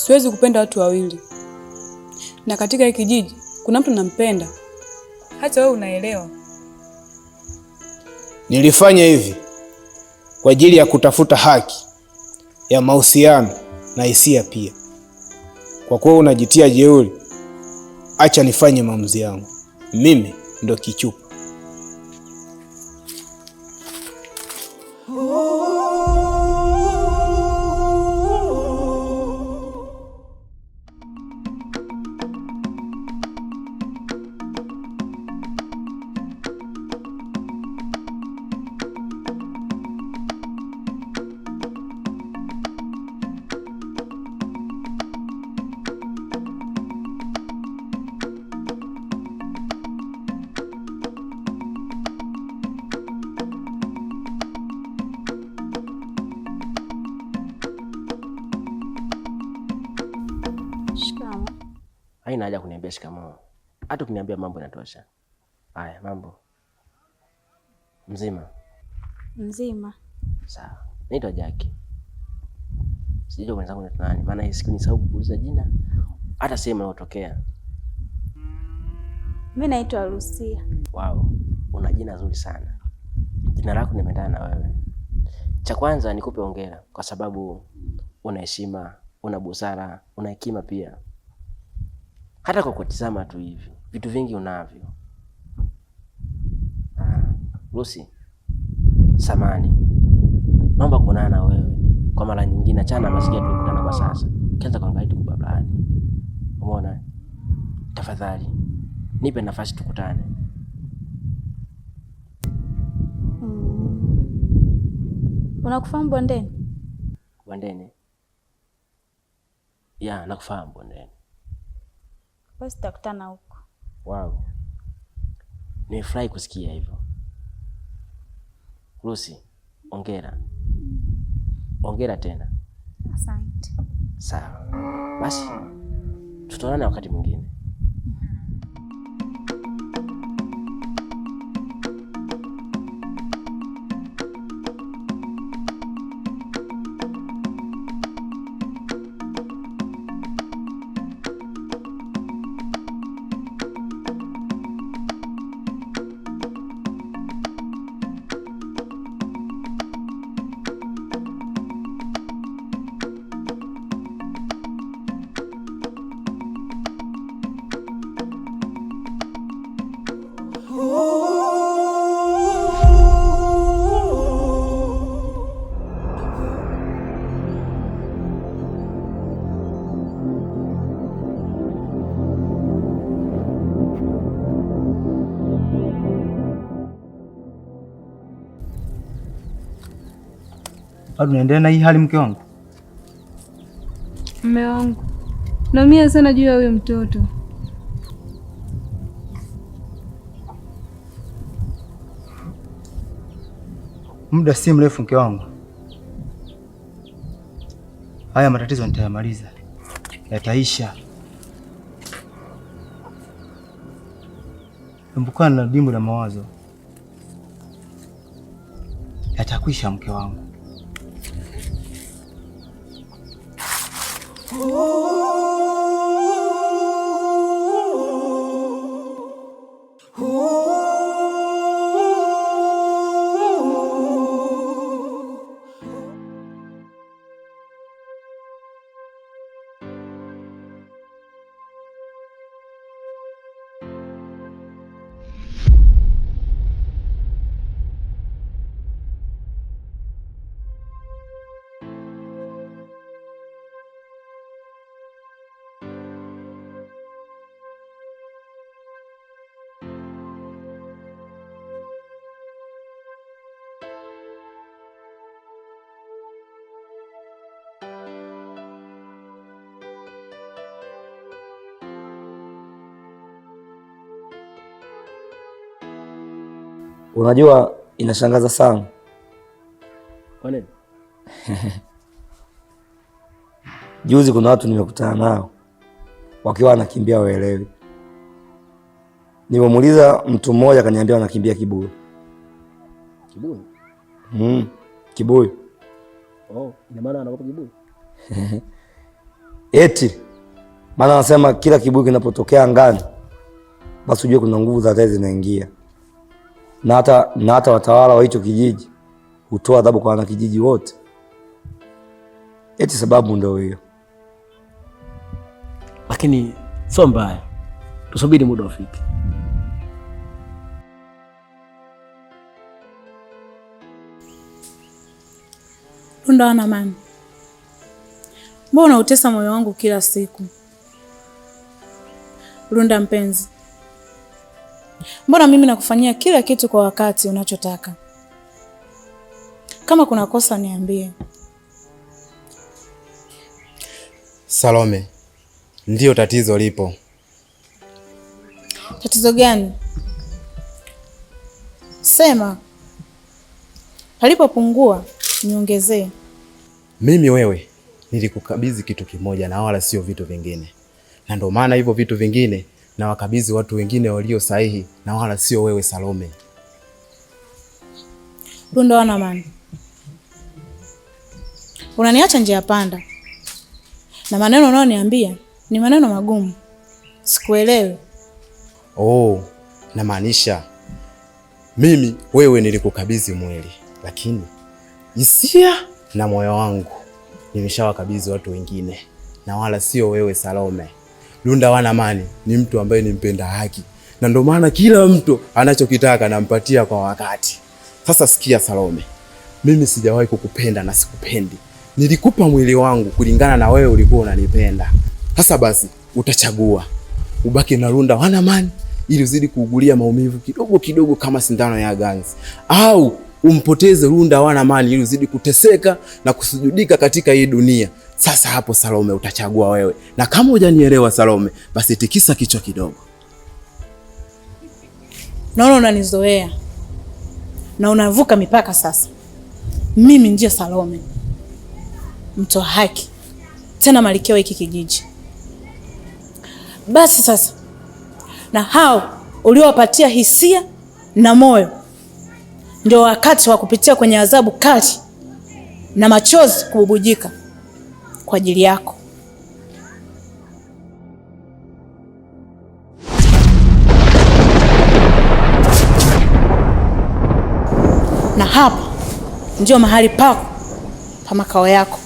Siwezi kupenda watu wawili, na katika hiki kijiji kuna mtu nampenda, hata wewe unaelewa. Nilifanya hivi kwa ajili ya kutafuta haki ya mahusiano na hisia pia. Kwa kuwa unajitia jeuri, acha nifanye maamuzi yangu. Mimi ndo Kichupa. Haina haja kuniambia shikamoo. Hata ukiniambia mambo yanatosha. Haya, mambo. Mzima? Mzima. Sawa. Naitwa Jackie. Sijui mwenzangu ni nani, maana hii siku nisahau kuuliza jina. Hata sehemu unayotokea. Mimi naitwa Lucia. Wow, una jina zuri sana. Jina lako limeendana na wewe. Cha kwanza nikupe hongera kwa sababu una heshima, una busara, una hekima pia. Hata kwa kutizama tu hivi, vitu vingi unavyo. Lucy, samani. Naomba kuonana na wewe kwa mara nyingine, achana mazingira tulikutana kwa sasa. Kianza kuangalia tu bablani. Umeona? Tafadhali, nipe nafasi tukutane. Unakufahamu Bondeni? Bondeni? Ya, nakufahamu Bondeni. Basi tutakutana huko. Wow. Nimefurahi kusikia hivyo. Lucy, hongera. Hongera tena. Asante. Sawa. Basi tutaonana wakati mwingine. Bado unaendelea na hii hali mke wangu? Mume wangu, naumia sana juu ya huyo mtoto. Muda si mrefu mke wangu, haya matatizo nitayamaliza, yataisha. Kumbukana na dimbwi la mawazo, yatakwisha mke wangu. Unajua inashangaza sana. Kwa nini? Juzi kuna watu nimekutana nao wakiwa wanakimbia waelewi. Nimemuuliza mtu mmoja akaniambia wanakimbia kibuyu. Kibuyu? Kibuyu. Oh, ina maana anaogopa kibuyu? Eti maana anasema kila kibuyu kinapotokea angani, basi ujue kuna nguvu za hatari zinaingia, na hata watawala wa hicho kijiji hutoa adhabu kwa wanakijiji wote. Eti sababu ndio hiyo. Lakini sio mbaya, tusubiri muda ufike. Runda wana amani, mbona unautesa moyo wangu kila siku? Runda mpenzi, mbona mimi nakufanyia kila kitu kwa wakati unachotaka? Kama kuna kosa niambie. Salome, ndio tatizo lipo. Tatizo gani? Sema, palipopungua niongezee. Mimi wewe nilikukabidhi kitu kimoja na wala sio vitu vingine, na ndio maana hivyo vitu vingine na wakabidhi watu wengine walio sahihi na wala sio wewe Salome. Runda wana amani, unaniacha njia panda na maneno unayoniambia ni maneno magumu. Sikuelewi. Oh, namaanisha mimi wewe nilikukabidhi mwili, lakini hisia na moyo wangu nimeshawakabidhi watu wengine na wala sio wewe Salome. Runda wana amani ni mtu ambaye ni mpenda haki, na ndio maana kila mtu anachokitaka nampatia kwa wakati. Sasa sikia Salome, mimi sijawahi kukupenda na sikupendi. Nilikupa mwili wangu kulingana na wewe ulikuwa unanipenda. Sasa basi utachagua ubaki na Runda wana amani ili uzidi kuugulia maumivu kidogo kidogo kama sindano ya ganzi, au umpoteze Runda wana amani ili uzidi kuteseka na kusujudika katika hii dunia. Sasa hapo Salome utachagua wewe, na kama hujanielewa Salome, basi tikisa kichwa kidogo. Naona unanizoea na unavuka mipaka sasa. Mimi ndiye Salome, mtu haki, tena malkia wa hiki kijiji. Basi sasa, na hao uliowapatia hisia na moyo, ndio wakati wa kupitia kwenye adhabu kali na machozi kububujika kwa ajili yako. Na hapa ndio mahali pako pa makao yako.